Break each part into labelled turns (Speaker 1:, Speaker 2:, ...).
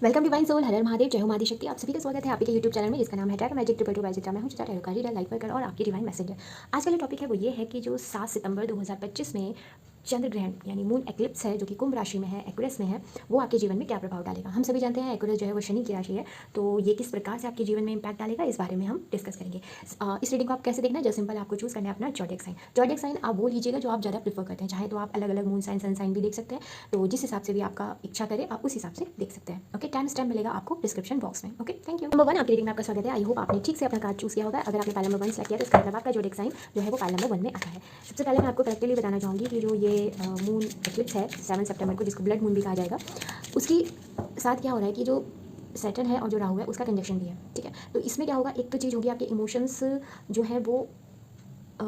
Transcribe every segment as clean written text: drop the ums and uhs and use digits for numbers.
Speaker 1: Welcome divine soul, हर हर महादेव, जय हो मादी शक्ति। आप सभी का स्वागत है आपके यूट्यूब चैनल में जिसका नाम है tarot magic triple two by Chitra. मैं हूं चित्रा टैरो का रीडर, लाइफ वर्कर और आपकी डिवाइन मैसेंजर। आज का जो टॉपिक है वो ये है कि जो 7 सितंबर 2025 में चंद्र ग्रहण यानी मून एक्लिप्स है जो कि कुंभ राशि में है, एक्वेरियस में है, वो आपके जीवन में क्या प्रभाव डालेगा। हम सभी जानते हैं एक्वेरियस जो है वो शनि की राशि है, तो ये किस प्रकार से आपके जीवन में इंपैक्ट डालेगा इस बारे में हम डिस्कस करेंगे। इस रीडिंग को आप कैसे देखना है, जस्ट सिंपल आपको चूज करना है अपना जॉडियक साइन। जॉडियक साइन आप वो लीजिएगा जो आप ज़्यादा प्रीफर करते हैं, चाहे तो आप अलग अलग मून साइन सन साइन भी देख सकते हैं, तो जिस हिसाब से भी आपका इच्छा करे आप उस हिसाब से देख सकते हैं। ओके, टाइम स्टैम्प मिलेगा आपको डिस्क्रिप्शन बॉक्स में। Okay, thank you. नंबर 1 आपकी रीडिंग में आपका स्वागत है। आई होप आपने ठीक से अपना कार्ड चूज किया होगा। अगर आपने पाइल नंबर 1 सेलेक्ट किया तो इसका मतलब आपका जॉडियक साइन जो है वो पाइल नंबर 1 में आता है। सबसे पहले मैं आपको करेक्टली बताना चाहूँगी कि जो ये मून एक्लिप्स है 7 सितंबर को, जिसको ब्लड मून भी कहा जाएगा, उसकी साथ क्या हो रहा है कि जो सैटर्न है और जो राहु है उसका कंजक्शन भी है। ठीक है, तो इसमें क्या होगा, एक तो चीज़ होगी आपके इमोशंस जो है वो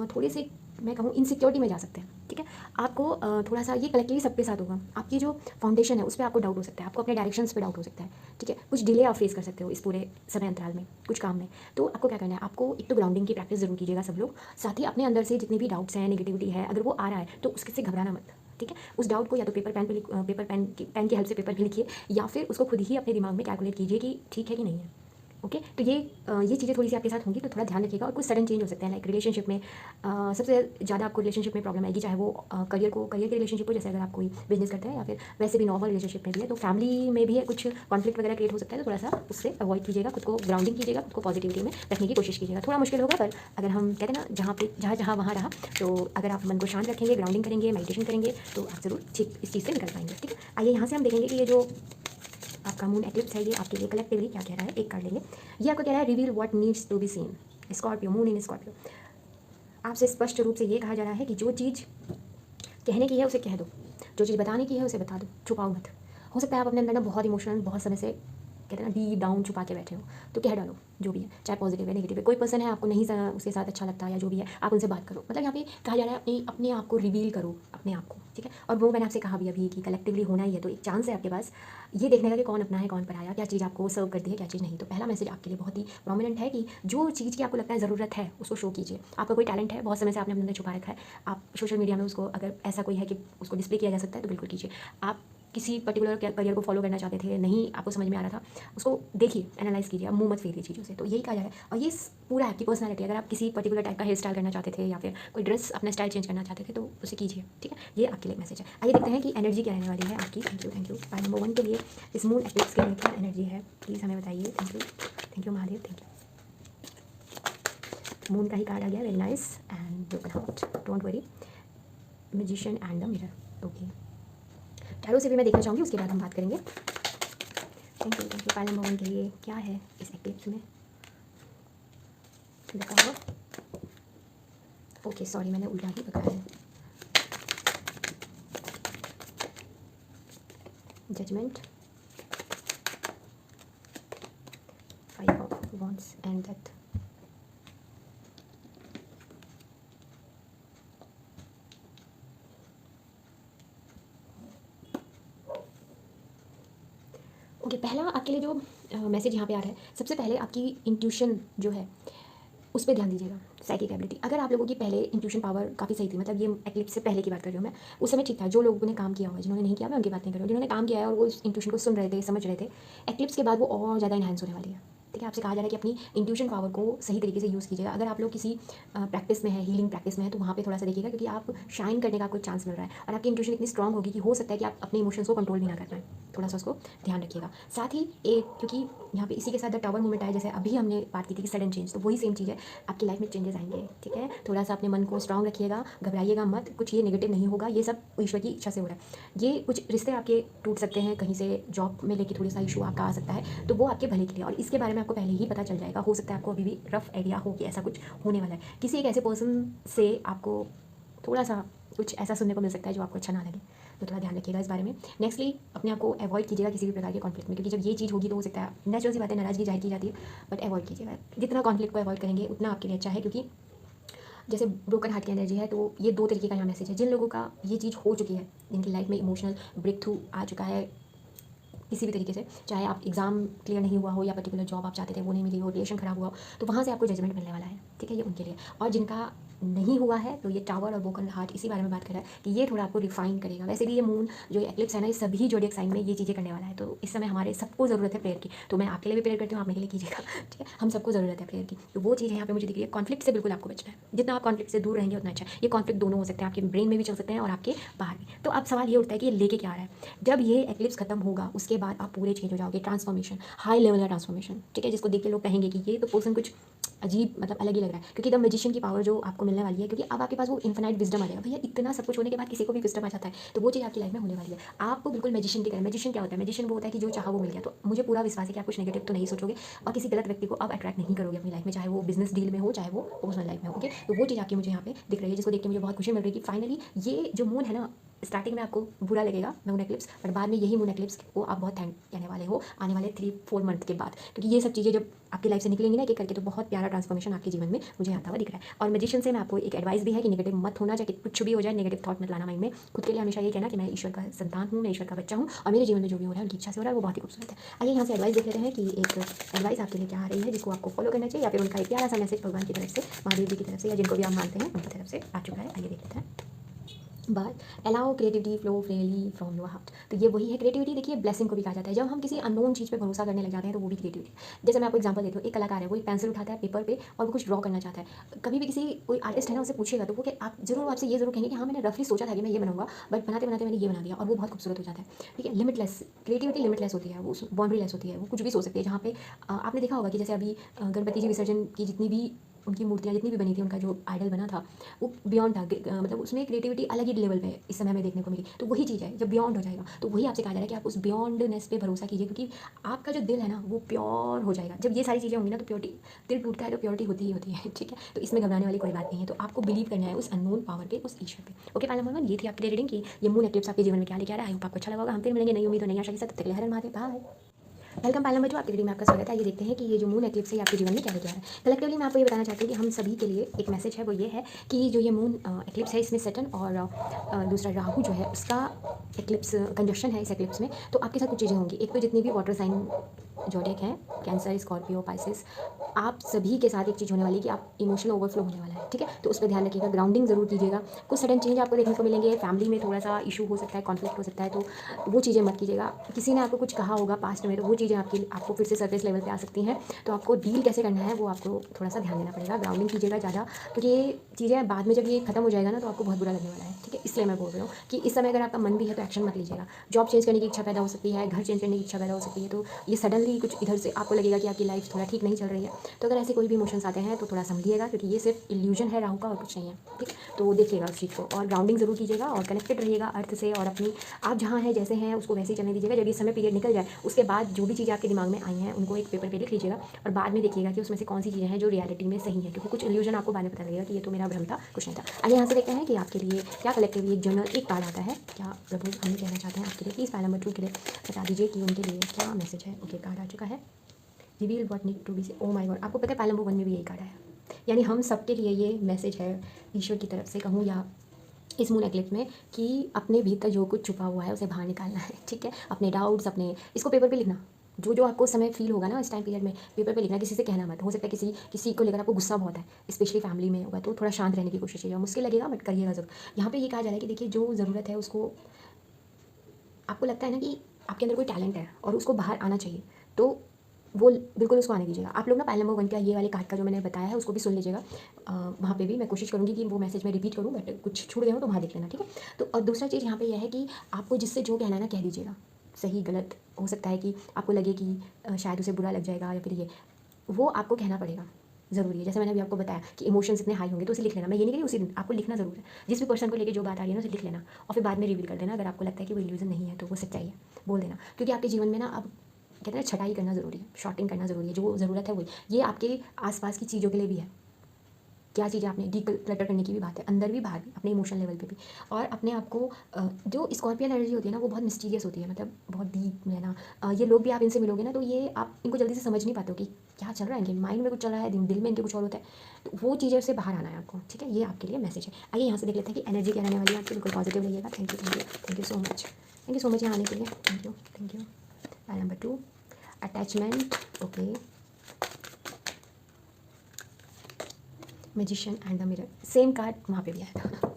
Speaker 1: थोड़े से मैं कहूँ इनसिक्योरिटी में जा सकते हैं। ठीक है, आपको थोड़ा सा ये कलेक्टिवली सबके साथ होगा। आपकी जो फाउंडेशन है उस पर आपको डाउट हो सकता है, आपको अपने डायरेक्शंस पे डाउट हो सकता है। ठीक है, कुछ डिले आप फेस कर सकते हो इस पूरे समय अंतराल में कुछ काम में। तो आपको क्या करना है, आपको एक तो ग्राउंडिंग की प्रैक्टिस जरूर कीजिएगा सब लोग। साथ ही अपने अंदर से जितने भी डाउट्स हैं, नेगेटिविटी है, अगर वो आ रहा है तो उससे घबराना मत। ठीक है, उस डाउट को या तो पेपर पेन की हेल्प से पेपर पे लिखिए, या फिर उसको खुद ही अपने दिमाग में कैलकुलेट कीजिए कि ठीक है कि नहीं है। ओके, तो ये चीज़ें थोड़ी सी आपके साथ होंगी, तो थोड़ा ध्यान रखिएगा। और कुछ सडन चेंज हो सकते हैं, लाइक रिलेशनशिप में सबसे ज़्यादा आपको रिलेशनशिप में प्रॉब्लम आएगी, चाहे वो करियर के रिलेशनशिप हो, जैसे अगर आप कोई बिजनेस करते हैं, या फिर वैसे भी नॉर्मल रिलेशनशिप में भी है, तो फैमिली में भी है कुछ कॉन्फ्लिक्ट वगैरह क्रिएट हो सकता है। तो थोड़ा सा उससे अवॉइड कीजिएगा, खुद को ग्राउंडिंग कीजिएगा, खुद को पॉजिटिविटी में रखने की कोशिश कीजिएगा। थोड़ा मुश्किल होगा, पर अगर हम कहते हैं ना जहाँ जहाँ वहाँ रहा, तो अगर आप मन को शांत रखेंगे, ग्राउंडिंग करेंगे, मेडिटेशन करेंगे, तो आप जरूर ठीक इस चीज़ से निकल पाएंगे। ठीक है, आइए यहाँ से हम देखेंगे कि ये जो आपका मून एक्लिप्स है ये आपके लिए कलेक्टिवली क्या कह रहा है। एक कार्ड लेंगे। ये आपको कह रहा है reveal what needs to be seen. Scorpio, moon in Scorpio. आपसे स्पष्ट रूप से ये कहा जा रहा है कि जो चीज़ कहने की है उसे कह दो, जो चीज़ बताने की है उसे बता दो, छुपाओ मत। हो सकता है आप अपने अंदर ना बहुत इमोशनल, बहुत समय से कहते हैं ना डीप डाउन छुपा के बैठे हो, तो कह डालो जो भी है, चाहे पॉजिटिव है नेगेटिव है। कोई पर्सन है आपको नहीं उसके साथ अच्छा लगता है या जो भी है, आप उनसे बात करो। मतलब यहाँ पे कहा जा रहा है अपने आप को रिवील करो, अपने आप को। ठीक है, और वो मैंने आपसे कहा भी अभी कि कलेक्टिवली होना ही है, तो एक चांस है आपके पास ये देखने का कि कौन अपना है कौन पराया, क्या चीज़ आपको सर्व करती है क्या चीज़ नहीं। तो पहला मैसेज आपके लिए बहुत ही प्रोमिनेंट है कि जो चीज़ की आपको लगता है ज़रूरत है उसको शो कीजिए। आपका कोई टैलेंट है, बहुत समय से आपने अपने अंदर छुपा रखा है, आप सोशल मीडिया में उसको, अगर ऐसा कोई है कि उसको डिस्प्ले किया जा सकता है, तो बिल्कुल कीजिए। आप किसी पर्टिकुलर करियर को फॉलो करना चाहते थे, नहीं आपको समझ में आ रहा था, उसको देखिए, एनालाइज कीजिए, अब मुंह मत फेरिए चीज़ों से। तो यही कहा जा रहा है। और ये पूरा आपकी पर्सनैलिटी, अगर आप किसी पर्टिकुलर टाइप का हेयर स्टाइल करना चाहते थे या फिर कोई ड्रेस अपना स्टाइल चेंज करना चाहते थे, तो उसे कीजिए। ठीक है, ये आपके लिए मैसेज है। आइए देखते हैं कि एनर्जी क्या रहने वाली है आपकी। थैंक यू पाइल नंबर 1 के लिए इस मून एक्लिप्स के लिए क्या एनर्जी है, प्लीज़ हमें बताइए। Thank you Mahadev, thank you. Moon का ही कार्ड आ गया, very nice. And broken heart, don't worry, magician and the mirror. Okay, tarot से भी मैं देखना चाहूँगी, उसके बाद हम बात करेंगे। थैंक यू पाइल नंबर 1 के लिए क्या है इस एक्लिप्स में बताओ। ओके सॉरी, मैंने उल्टा ही पकड़ा है। Judgment, 5 of wands and death. Okay, पहला आपके लिए जो मैसेज यहाँ पे आ रहा है, सबसे पहले आपकी इंट्यूशन जो है उस पर ध्यान दीजिएगा। साइकिक एबिलिटी, अगर आप लोगों की पहले इंट्यूशन पावर काफ़ी सही थी, मतलब ये एक्लिप्स से पहले की बात कर रही हूँ मैं, उस समय ठीक था। जो लोगों ने काम किया हुआ है, जिन्होंने नहीं किया मैं उनकी बात नहीं कर रही हूँ, जिन्होंने काम किया है और वो इस इंट्यूशन को सुन रहे थे, समझ रहे थे, एक्लिप्स के बाद वो और ज़्यादा इन्हांस होने वाली है। ठीक है, आपसे कहा जा रहा है कि अपनी इंट्यूशन पावर को सही तरीके से यूज़ कीजिएगा। अगर आप लोग किसी प्रैक्टिस में है, हीलिंग प्रैक्टिस में है, तो वहाँ पे थोड़ा सा देखिएगा, क्योंकि आप शाइन करने का आपको चांस मिल रहा है और आपकी इंट्यूशन इतनी स्ट्रांग होगी कि हो सकता है कि आप अपने इमोशंस को कंट्रोल भी ना कर पाएं। थोड़ा सा उसको ध्यान रखिएगा। साथ ही एक, क्योंकि यहाँ पे इसी के साथ द टावर मूवमेंट आया, जैसे अभी हमने बात की थी कि सडन चेंज, तो वही सेम चीज़ है, आपकी लाइफ में चेंजेस आएंगे। ठीक है, थोड़ा सा अपने मन को स्ट्रांग रखिएगा, घबराइएगा मत, कुछ ये नेगेटिव नहीं होगा, ये सब ईश्वर की इच्छा से हो रहा है। ये कुछ रिश्ते आपके टूट सकते हैं, कहीं से जॉब में लेके थोड़ी सा इशू आपका आ सकता है, तो वो आपके भले के लिए, और इसके बारे में आपको पहले ही पता चल जाएगा। हो सकता है आपको अभी भी रफ आइडिया हो कि ऐसा कुछ होने वाला है। किसी एक ऐसे पर्सन से आपको थोड़ा सा कुछ ऐसा सुनने को मिल सकता है जो आपको अच्छा ना लगे, तो थोड़ा ध्यान रखिएगा इस बारे में। नेक्स्टली, अपने आप को अवॉइड कीजिएगा किसी भी प्रकार के कॉन्फ्लिक्ट में, क्योंकि जब ये चीज़ होगी तो हो सकता है, नेचुरल सी बात है, नाराज़गी जाहिर की जाती है, बट अवॉइड कीजिएगा। जितना कॉन्फ्लिक्ट को अवॉइड करेंगे उतना आपके लिए अच्छा है, क्योंकि जैसे ब्रोकन हार्ट की एनर्जी है, तो ये 2 तरीके का यहाँ मैसेज है। जिन लोगों का ये चीज़ हो चुकी है, जिनकी लाइफ में इमोशनल ब्रेक थ्रू आ चुका है किसी भी तरीके से, चाहे आप एग्जाम क्लियर नहीं हुआ हो या पर्टिकुलर जॉब आप चाहते थे वो नहीं मिली हो, रिलेशन खराब हुआ हो, तो वहाँ से आपको जजमेंट मिलने वाला है। ठीक है, ये उनके लिए। और जिनका नहीं हुआ है तो ये टावर और ब्रोकन हार्ट इसी बारे में बात कर रहा है कि ये थोड़ा आपको रिफाइन करेगा। वैसे भी ये मून जो एक्लिप्स है ना, ये सभी ज़ोडिएक साइन में ये चीज़ें करने वाला है। तो इस समय हमारे सबको ज़रूरत है प्रेयर की। तो मैं आपके लिए भी प्रेयर करती हूँ, आप मेरे लिए कीजिएगा, ठीक है। हम सबको ज़रूरत है प्रेयर की। तो वो चीज़ यहाँ पे मुझे दिख रही है। कॉन्फ्लिक्ट से बिल्कुल आपको बचना है। जितना आप कॉन्फ्लिक्ट से दूर रहेंगे उतना अच्छा है। ये कॉन्फ्लिक्ट दोनों हो सकते हैं, आपके ब्रेन में भी चल सकते हैं और आपके बाहर भी। तो अब सवाल ये उठता है कि ये लेके क्या आ रहा है। जब ये एक्लिप्स खत्म होगा उसके बाद आप पूरे चेंज हो जाओगे। ट्रांसफॉर्मेशन, हाई लेवल का ट्रांसफॉर्मेशन, ठीक है, जिसको देख के लोग कहेंगे कि ये तो पर्सन कुछ अजीब, मतलब अलग ही लग रहा है। क्योंकि द मैजिशियन की पावर जो आपको मिलने वाली है, क्योंकि अब आपके पास वो इन्फिनाइट विजडम आ जाएगा। भैया इतना सब कुछ होने के बाद किसी को भी विजडम आ जाता है, तो वो चीज़ आपकी लाइफ में होने वाली है। आपको बिल्कुल मैजिशियन की तरह। मैजिशियन क्या होता है? मैजिशियन वो होता है कि जो चाहा वो मिल गया। तो मुझे पूरा विश्वास है कि आप कुछ नेगेटिव तो नहीं सोचोगे और किसी गलत व्यक्ति को अब अट्रैक्ट नहीं करोगे अपनी लाइफ में, चाहे वो बिजनेस डील में हो, चाहे वो पर्सनल लाइफ में हो। ओके, तो वो चीज़ आपकी मुझे यहाँ पे दिख रही है, जिसको देख के मुझे बहुत खुशी मिल रही है कि फाइनली ये जो मून है ना, स्टार्टिंग में आपको बुरा लगेगा मून एक्लिप्स, बट बाद में यही मून एक्लिप्स को आप बहुत थैंक कहने वाले हो आने वाले 3-4 मंथ के बाद। क्योंकि ये सब चीज़ें जब आपकी लाइफ से निकलेंगी ना एक एक करके, तो बहुत प्यारा ट्रांसफॉर्मेशन आपके जीवन में मुझे आता हुआ दिख रहा है। और मैजिशियन से मैं आपको एक एडवाइस भी है कि नेगेटिव मत होना, चाहे कुछ भी हो जाए नेगेटिव थॉट मत लाना माइंड में। खुद के लिए हमेशा ये कहना कि मैं ईश्वर का संतान हूँ, मैं ईश्वर का बच्चा हूँ और मेरे जीवन में जो भी हो रहा है उनकी इच्छा से हो रहा है, वो बहुत ही खूबसूरत है। आइए यहाँ से एडवाइस देख लेते हैं कि एक एडवाइस आपके लिए क्या आ रही है, जिसको आपको फॉलो करना चाहिए, या फिर उनका एक प्यारा सा मैसेज भगवान की तरफ से, महादेव जी की तरफ से, या जिनको भी आप मानते हैं उनकी तरफ से आ चुका है। आइए देख लेते हैं। But allow creativity flow freely from your heart. तो ये वही है क्रिएटिविटी। देखिए ब्लेसिंग को भी कहा जाता है। जब हम किसी अननोन चीज़ पे भरोसा करने लग जाते हैं तो वो भी क्रिएटिविटी। जैसे मैं आपको एग्जांपल देती हूँ, एक कलाकार है, वो एक पेंसिल उठाता है पेपर पे और वो कुछ ड्रॉ करना चाहता है। कभी भी किसी कोई आर्टिस्ट है ना, उससे पूछेगा तो वो कि आप जरूर आपसे ये जरूर कहेंगे कि हाँ मैंने रफली सोचा था कि मैं ये बनाऊंगा, बट बनाते बनाते मैंने ये बना दिया और वो बहुत खूबसूरत हो जाता है। ठीक है, लिमिटलेस क्रिएटिविटी, लिमिटलेस होती है, वो बाउंड्री लेस होती है, वो कुछ भी सोच सकती है। जहाँ पे आपने देखा होगा कि जैसे अभी गणपति जी विसर्जन की जितनी भी उनकी मूर्तियाँ जितनी भी बनी थी, उनका जो आइडल बना था वो बियॉन्ड था, मतलब उसमें क्रिएटिविटी अलग ही लेवल पे इस समय में देखने को मिली। तो वही चीज़ है, जब बियॉन्ड हो जाएगा तो वही आपसे कहा जा रहा है कि आप उस बियॉन्डनेस पे भरोसा कीजिए, क्योंकि आपका जो दिल है ना वो प्योर हो जाएगा। जब ये सारी चीज़ें होंगी ना तो प्योरिटी, दिल टूटता है तो प्योरिटी होती ही होती है, ठीक है। तो इसमें घबराने वाली कोई बात नहीं है। तो आपको बिलीव करना है उस अननोन पावर पे, उस ईश्वर पे। ओके, फाइनल नंबर 1 ये थी आपकी रीडिंग की ये मून एक्लिप्स आपके जीवन में क्या लेके आ रहा है। आई होप आपको अच्छा लगा होगा। हम फिर मिलेंगे नई उम्मीद और नई आशा के साथ। तब तक के लिए हर हर महादेव, बाय। वेलकम पालम बच्चों, आपकी वीडियो में आपका स्वागत है। ये देखते हैं कि ये जो मून एक्लिप्स है आपके जीवन में क्या लेके आ रहा है। कलेक्टिवली मैं आपको ये बताना चाहती हूँ कि हम सभी के लिए एक मैसेज है, वो ये है कि जो ये मून एक्लिप्स है इसमें सैटर्न और दूसरा राहु जो है उसका एक्लिप्स कंजक्शन है इस एक्लिप्स में। तो आपके साथ कुछ चीज़ें होंगी। एक तो जितनी भी वाटर साइन जोडिएक हैं, कैंसर, स्कॉर्पियो, पाइसेस, आप सभी के साथ एक चीज़ होने वाली है कि आप इमोशनल ओवरफ्लो होने वाला है, ठीक है। तो उस पर ध्यान रखिएगा, ग्राउंडिंग जरूर कीजिएगा। कुछ सडन चेंज आपको देखने को मिलेंगे, फैमिली में थोड़ा सा इशू हो सकता है, कॉन्फ्लिक्ट हो सकता है, तो वो चीज़ें मत कीजिएगा। किसी ने आपको कुछ कहा होगा पास्ट में, तो वो चीज़ें आपको फिर से सरफेस लेवल पे आ सकती हैं। तो आपको डील कैसे करना है वो आपको थोड़ा सा ध्यान देना पड़ेगा। ग्राउंडिंग कीजिएगा ज़्यादा, क्योंकि ये चीज़ें बाद में जब ये खत्म हो जाएगा ना तो आपको बहुत बुरा लगने वाला है, ठीक है। इसलिए मैं बोल रही हूँ कि इस समय अगर आपका मन भी है तो एक्शन मत लीजिएगा। जॉब चेंज करने की इच्छा पैदा हो सकती है, घर चेंज करने की इच्छा पैदा हो सकती है, तो ये सडनली कुछ इधर से आपको लगेगा कि आपकी लाइफ थोड़ा ठीक नहीं चल रही है। तो अगर ऐसे कोई भी इमोशंस आते हैं तो थोड़ा समझिएगा, क्योंकि ये सिर्फ इल्यूजन है राहु का और कुछ नहीं है, ठीक। तो देखिएगा उस चीज़ को और ग्राउंडिंग जरूर कीजिएगा और कनेक्टेड रहिएगा अर्थ से, और अपनी आप जहाँ हैं जैसे हैं उसको वैसे ही चलने दीजिएगा। जब ये समय पीरियड निकल जाए उसके बाद जो भी चीज़ें आपके दिमाग में आई हैं उनको एक पेपर पे लिख लीजिएगा और बाद में देखिएगा कि उसमें से कौन सी चीज़ें हैं जो रियलिटी में सही है, क्योंकि कुछ इल्यूजन आपको बाद में पता लगेगा कि ये तो मेरा भ्रम था, कुछ नहीं था। आइए यहाँ से देखते हैं कि आपके लिए क्या कलेक्टिवली एक जर्नल एक कार्ड आता है, क्या प्रभु हमें कहना चाहते हैं आपके लिए। प्लीज़ फाइल नंबर 2 के लिए बता दीजिए कि उनके लिए क्या मैसेज है। ओके, कार्ड आ चुका है, reveal what need to be say. Oh my God, आपको पता है फाइल नंबर 1 में भी यही कार्ड है, यानी हम सबके लिए ये मैसेज है ईश्वर की तरफ से कहूँ या इस मून एक्लिप्स में, कि अपने भीतर जो कुछ छुपा हुआ है उसे बाहर निकालना है, ठीक है। अपने डाउट्स, अपने इसको पेपर पे लिखना, जो जो आपको उस समय फील होगा ना इस टाइम पीरियड में पेपर पे लिखना। किसी से कहना मत। हो सकता है किसी को लेकर आपको गुस्सा बहुत है, स्पेशली फैमिली में होगा, तो थोड़ा शांत रहने की कोशिश कीजिए। मुश्किल लगेगा बट करिएगा जरूर। यहाँ पे ये कहा जा रहा है कि देखिए जो ज़रूरत है उसको, आपको लगता है ना कि आपके अंदर कोई टैलेंट है और उसको बाहर आना चाहिए, तो वो बिल्कुल उसको आने दीजिएगा। आप लोग ना पाइल नंबर 1 का ये वाले कार्ड का जो मैंने बताया है उसको भी सुन लीजिएगा। वहाँ पे भी मैं कोशिश करूँगी कि वो मैसेज मैं रिपीट करूँ, बट कुछ छूट गए हो तो वहाँ देख लेना, ठीक है। तो और दूसरा चीज़ यहाँ पे यह है कि आपको जिससे जो कहना है ना कह दीजिएगा। सही गलत हो सकता है कि आपको लगे कि शायद उसे बुरा लग जाएगा या फिर ये, वो आपको कहना पड़ेगा, ज़रूरी है। जैसे मैंने अभी आपको बताया कि इमोशंस इतने हाई होंगे तो उसे लिख लेना। मैं ये नहीं कह रही उसी दिन, आपको लिखना ज़रूर है। जिस भी पर्सन को लेकर जो बात आ रही है ना उसे लिख लेना और फिर बाद में रिवील कर देना। अगर आपको लगता है कि वो इल्यूजन नहीं है तो वो सच्चाई है, बोल देना। क्योंकि आपके जीवन में ना अब कहते हैं छटाई करना ज़रूरी है, शॉर्टिंग करना ज़रूरी है। जो ज़रूरत है वही, ये आपके आसपास की चीज़ों के लिए भी है। क्या चीज़ें आपने डिक्लटर करने की भी बात है, अंदर भी बाहर भी, अपने इमोशनल लेवल पे भी। और अपने आप को जो स्कॉर्पियन एनर्जी होती है ना वो बहुत मिस्टीरियस होती है, मतलब बहुत डीप है ना। ये लोग भी आप इनसे मिलोगे ना तो ये आप इनको जल्दी से समझ नहीं पाते हो कि क्या चल रहा है, इनके माइंड में कुछ चल रहा है, दिल में इनके कुछ और होता है। तो वो चीज़ें उससे बाहर आना है आपको, ठीक है। ये आपके लिए मैसेज है। आइए यहाँ से देख लेते हैं कि एनर्जी क्या रहने वाली है आपकी। बिल्कुल पॉजिटिव रहिएगा। Thank you, thank you, thank you so much, thank you so much यहाँ आने के लिए। Thank you, thank you. File number 2 attachment, okay. Magician and the mirror, same card वहाँ पे भी आया था।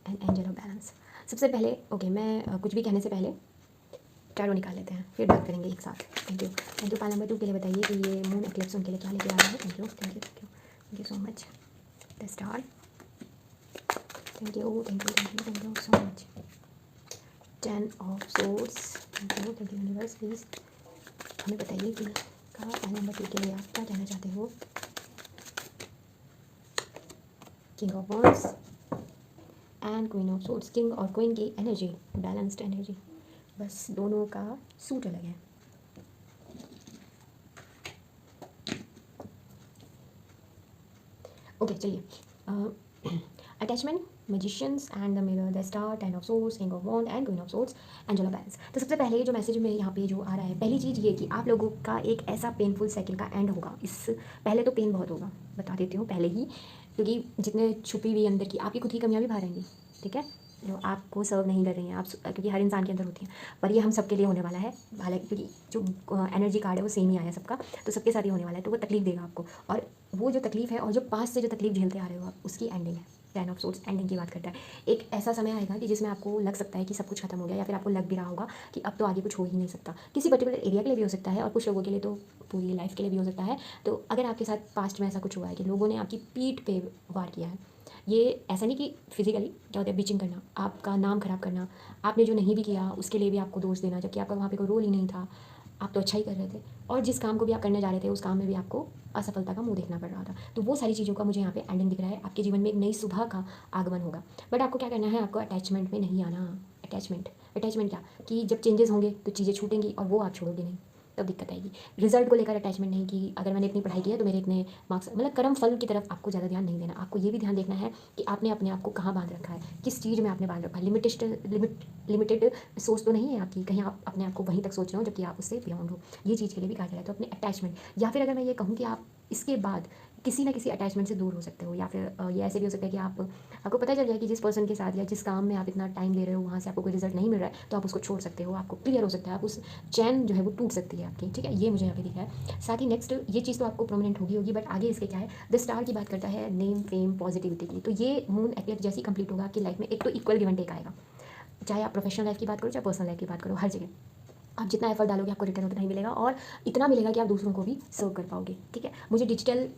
Speaker 1: And angel of balance. सबसे पहले ओके, मैं कुछ भी कहने से पहले टैरो निकाल लेते हैं, फिर बात करेंगे एक साथ। थैंक यू पाल नंबर 2 के लिए बताइए कि ये मून एक्लिप्स उनके लिए क्या लेके आ रहा है। Thank you thank you thank you thank you so much the star. Thank you thank you thank you thank you so much. 10 of swords. Thank you universe. Please हमें बताइए कि पाल नंबर 2 के लिए आप क्या कहना चाहते हो। King of wands and queen of swords. King और क्वीन की एनर्जी बैलेंस्ड एनर्जी, बस दोनों का सूट अलग है। ओके चलिए, attachment, magicians and the mirror, the star, 10 of swords, king of wand and queen of swords, angel of balance. तो सबसे पहले जो मैसेज में यहाँ पे जो आ रहा है, पहली चीज़ ये कि आप लोगों का एक ऐसा पेनफुल साइकिल का एंड होगा। इस पहले तो पेन बहुत होगा, बता देती हूँ पहले ही, क्योंकि जितने छुपी हुई अंदर की आपकी खुद की कमियाँ भी बाहर आएंगी, ठीक है, जो आपको सर्व नहीं कर रही हैं आप, क्योंकि हर इंसान के अंदर होती हैं, पर ये हम सबके लिए होने वाला है। हालांकि क्योंकि जो एनर्जी कार्ड है वो सेम ही आया सबका, तो सबके साथ ही होने वाला है, तो वो तकलीफ देगा आपको। और वो जो तकलीफ है और जो पास से जो तकलीफ झेलते आ रहे हो आप, उसकी एंडिंग है। 10 ऑफ सोर्ड्स एंडिंग की बात करता है। एक ऐसा समय आएगा कि जिसमें आपको लग सकता है कि सब कुछ खत्म हो गया, या फिर आपको लग भी रहा होगा कि अब तो आगे कुछ हो ही नहीं सकता। किसी पर्टिकुलर एरिया के लिए भी हो सकता है, और कुछ लोगों के लिए तो पूरी लाइफ के लिए भी हो सकता है। तो अगर आपके साथ पास्ट में ऐसा कुछ हुआ है कि लोगों ने आपकी पीठ पे वार किया है, ये ऐसा नहीं कि फिजिकली क्या होता है, बीचिंग करना, आपका नाम खराब करना, आपने जो नहीं भी किया उसके लिए भी आपको दोष देना, जबकि आपका वहाँ पे कोई रोल ही नहीं था, आप तो अच्छा ही कर रहे थे, और जिस काम को भी आप करने जा रहे थे उस काम में भी आपको असफलता का मुंह देखना पड़ रहा था। तो वो सारी चीज़ों का मुझे यहाँ पे एंडिंग दिख रहा है। आपके जीवन में एक नई सुबह का आगमन होगा। बट आपको क्या करना है, आपको अटैचमेंट में नहीं आना। अटैचमेंट क्या कि जब चेंजेस होंगे तो चीज़ें छूटेंगी और वो आप छोड़ोगे नहीं, तब दिक्कत आएगी। रिजल्ट को लेकर अटैचमेंट नहीं कि अगर मैंने इतनी पढ़ाई की है तो मेरे इतने मार्क्स, मतलब कर्म फल की तरफ आपको ज़्यादा ध्यान नहीं देना। आपको ये भी ध्यान देखना है कि आपने अपने आप को कहाँ बांध रखा है, किस चीज़ में आपने बांध रखा है। लिमिटेड सोच तो नहीं है आपकी, कहीं आप अपने आप को वहीं तक सोच रहे हो जबकि आप उससे बियॉन्ड हो। ये चीज़ के लिए भी कहा जा रहा है। तो अपने अटैचमेंट, या फिर अगर मैं ये कहूँ कि आप इसके बाद किसी ना किसी अटैचमेंट से दूर हो सकते हो, या फिर ये ऐसे भी हो सकता है कि आपको पता चल जाए कि जिस पर्सन के साथ या जिस काम में आप इतना टाइम दे रहे हो वहाँ से आपको कोई रिजल्ट नहीं मिल रहा है, तो आप उसको छोड़ सकते हो। आपको क्लियर हो सकता है, आप उस चैन जो है वो टूट सकती है आपकी, ठीक है। ये मुझे यहाँ पे दिखा है। साथ ही नेक्स्ट ये चीज़ तो आपको परमानेंट होगी, बट आगे इसके क्या है, द स्टार की बात करता है नेम, फेम, पॉजिटिविटी की। तो ये मून एक्लिप्स जैसी कंप्लीट होगा आपकी लाइफ में, एक तो इक्वल गिव एंड टेक आएगा, चाहे आप प्रोफेशनल लाइफ की बात करो चाहे पर्सनल लाइफ की बात करो, हर जगह आप जितना एफर्ट डालोगे आपको रिटर्न उतना ही मिलेगा, और इतना मिलेगा कि आप दूसरों को भी सर्व कर पाओगे, ठीक है। मुझे डिजिटल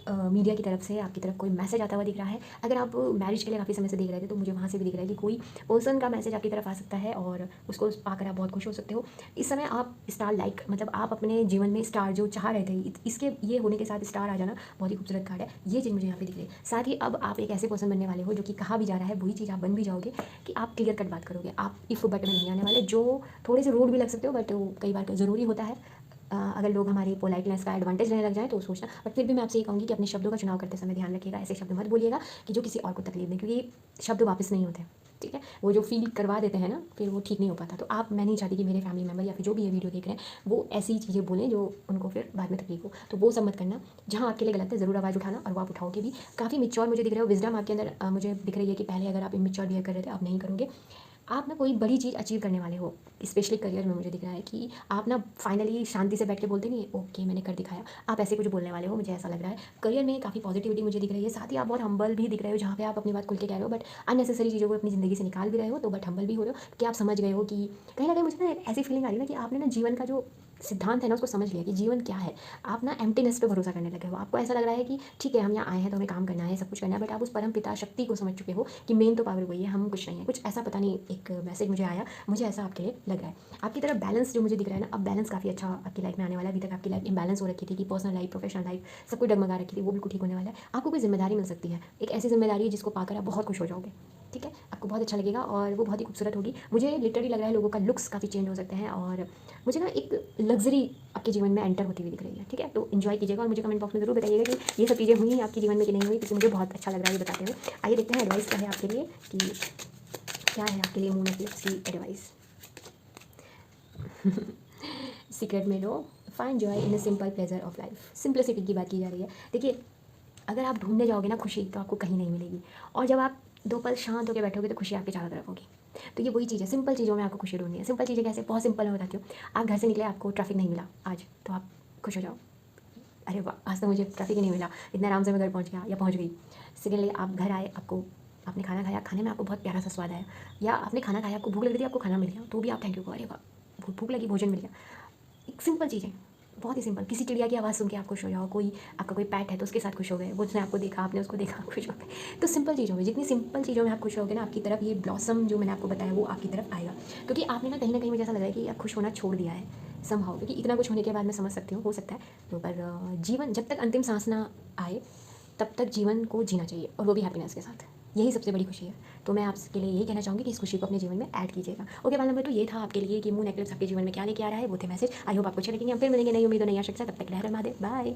Speaker 1: मीडिया की तरफ से आपकी तरफ कोई मैसेज आता हुआ दिख रहा है। अगर आप मैरिज के लिए काफ़ी समय से देख रहे थे तो मुझे वहाँ से भी दिख रहा है कि कोई पर्सन का मैसेज आपकी तरफ आ सकता है और उसको पाकर आप बहुत खुश हो सकते हो। इस समय आप स्टार लाइक, मतलब आप अपने जीवन में स्टार जो चाह रहे थे, इसके ये होने के साथ स्टार आ जाना बहुत ही खूबसूरत कार्ड है। ये चीज़ मुझे यहाँ पे दिख रही है। साथ ही अब आप एक ऐसे पर्सन बनने वाले हो जो कि कहा भी जा रहा है वही चीज़ आप बन भी जाओगे, कि आप क्लियर कट बात करोगे। आप इफ़ बट में नहीं आने वाले, जो थोड़े से रूड भी लग सकते हो, बट कई बार ज़रूरी होता है अगर लोग हमारी पोलाइटनेस का एडवांटेज लेने लग जाए तो सोचना। बट फिर भी मैं आपसे ये कहूँगी कि अपने शब्दों का चुनाव करते समय ध्यान रखिएगा, ऐसे शब्द मत बोलिएगा कि जो किसी और को तकलीफ दें, क्योंकि शब्द वापस नहीं होते, ठीक है। वो जो फील करवा देते हैं ना, फिर वो ठीक नहीं हो पाता। तो आप, मैं नहीं चाहती कि मेरे फैमिली मेम्बर या फिर जो भी ये वीडियो देख रहे हैं वो ऐसी चीज़ें बोलें जो उनको फिर बाद में तकलीफ हो। तो वो सब मत करना। जहाँ आपके लिए गलत है ज़रूर आवाज़ उठाना, और वो आप उठाओगे भी। काफ़ी मिच्योर मुझे दिख रहे हो, विजडम आपके अंदर मुझे दिख रही है कि पहले अगर आप इमेच्योर बिहेव कर रहे थे अब नहीं करोगे। आप ना कोई बड़ी चीज़ अचीव करने वाले हो, स्पेशली करियर में मुझे दिख रहा है कि आप ना फाइनली शांति से बैठ के बोलते नहीं, ओके मैंने कर दिखाया, आप ऐसे कुछ बोलने वाले हो, मुझे ऐसा लग रहा है। करियर में काफ़ी पॉजिटिविटी मुझे दिख रही है। साथ ही आप बहुत हम्बल भी दिख रहे हो, जहाँ पे आप अपनी बात खुल के कह रहे हो, बट अननेसेसरी चीज़ों को अपनी ज़िंदगी से निकाल भी रहे हो, तो बट हम्बल भी हो रहे हो कि आप समझ गए हो कि कहीं ना कहीं मुझे ना ऐसी फीलिंग आ रही है ना कि आपने ना जीवन का जो सिद्धांत है ना उसको समझ लिया कि जीवन क्या है। आप ना एम्प्टीनेस पे भरोसा करने लगे हो। आपको ऐसा लग रहा है कि ठीक है हम यहाँ आए हैं तो हमें काम करना है, सब कुछ करना है, बट आप उस परम पिता शक्ति को समझ चुके हो कि मेन तो पावर वही है, हम कुछ नहीं है। कुछ ऐसा पता नहीं, एक मैसेज मुझे आया, मुझे ऐसा आपके लिए लग रहा है। आपकी तरफ बैलेंस जो मुझे दिख रहा है ना, अब बैलेंस काफ़ी अच्छा आपकी लाइफ में आने वाला है। अभी तक आपकी लाइफ इम्बैलेंस हो रखी थी कि पर्सनल लाइफ प्रोफेशनल लाइफ सब कुछ डगमगा रखी थी, वो बिल्कुल ठीक होने वाला है। आपको कोई जिम्मेदारी मिल सकती है, एक ऐसी जिम्मेदारी जिसको पाकर आप बहुत खुश हो जाओगे, ठीक है। आपको बहुत अच्छा लगेगा और वो बहुत ही खूबसूरत होगी। मुझे लिटरली लग रहा है लोगों का लुक्स काफ़ी चेंज हो सकते हैं, और मुझे ना एक लग्जरी आपके जीवन में एंटर होती हुई दिख रही है, ठीक है। तो इन्जॉय कीजिएगा और मुझे कमेंट बॉक्स में ज़रूर बताइएगा कि ये सब चीज़ें हुई आपके जीवन में कि नहीं हुई, क्योंकि मुझे बहुत अच्छा लग रहा है ये बताते हुए। आइए देखते हैं एडवाइस क्या है आपके लिए, कि क्या है आपके लिए मून एक्लिप्स की एडवाइस। सीक्रेट में लो, find joy in a simple pleasure of life. Simplicity की बात की जा रही है। देखिए, अगर आप ढूंढने जाओगे ना खुशी, तो आपको कहीं नहीं मिलेगी, और जब आप 2 पल शांत होकर बैठोगे तो खुशी आपके चारों तरफ होगी। तो ये वही चीज़ है, सिंपल चीज़ों में आपको खुशी ढूंढनी है। सिंपल चीज़ें कैसे, बहुत सिंपल मैं बताती हूँ। आप घर से निकले, आपको ट्रैफिक नहीं मिला आज, तो आप खुश हो जाओ, अरे वाह, आज तो मुझे ट्रैफिक ही नहीं मिला, इतने आराम से मैं घर पहुँच गया या पहुँच गई। सेकेंडली, आप घर आए, आपने खाना खाया, खाने में आपको बहुत प्यारा सा स्वाद आया, या आपने खाना खाया, आपको भूख लग रही थी, आपको खाना मिल गया, तो भी आप थैंक यू कहो, अरे वाह, भूख लगी, भोजन मिल गया। एक सिंपल चीज़ है, बहुत ही सिंपल। किसी चिड़िया की आवाज़ सुन के आप खुश हो जाओ, कोई आपका कोई पेट है तो उसके साथ खुश हो गए, वो उसने आपको देखा, आपने उसको देखा, आप खुश हो गए। तो सिंपल चीज़ों में, जितनी सिंपल चीज़ों में आप खुश होगे ना, आपकी तरफ ये ब्लॉसम जो मैंने आपको बताया वो आपकी तरफ आएगा। क्योंकि आपने ना कहीं मुझे ऐसा लग रहा है कि आप खुश होना छोड़ दिया है समहाउ, क्योंकि इतना कुछ होने के बाद मैं समझ सकती हूँ, हो सकता है। तो पर जीवन जब तक अंतिम सांस ना आए तब तक जीवन को जीना चाहिए, और वो भी हैप्पीनेस के साथ। यही सबसे बड़ी खुशी है। तो मैं आपके लिए यही कहना चाहूँगी कि इस खुशी को अपने जीवन में ऐड कीजिएगा। ओके, बात नंबर 2 ये था आपके लिए कि मून एक्लिप्स आपके जीवन में क्या लेके आ रहा है, वो थे मैसेज। आई होप आपको अच्छे लगेंगे। हम फिर मिलेंगे नई उम्मीदों नई आशा के साथ। तब तक के लिए हर हर महादेव, बाय।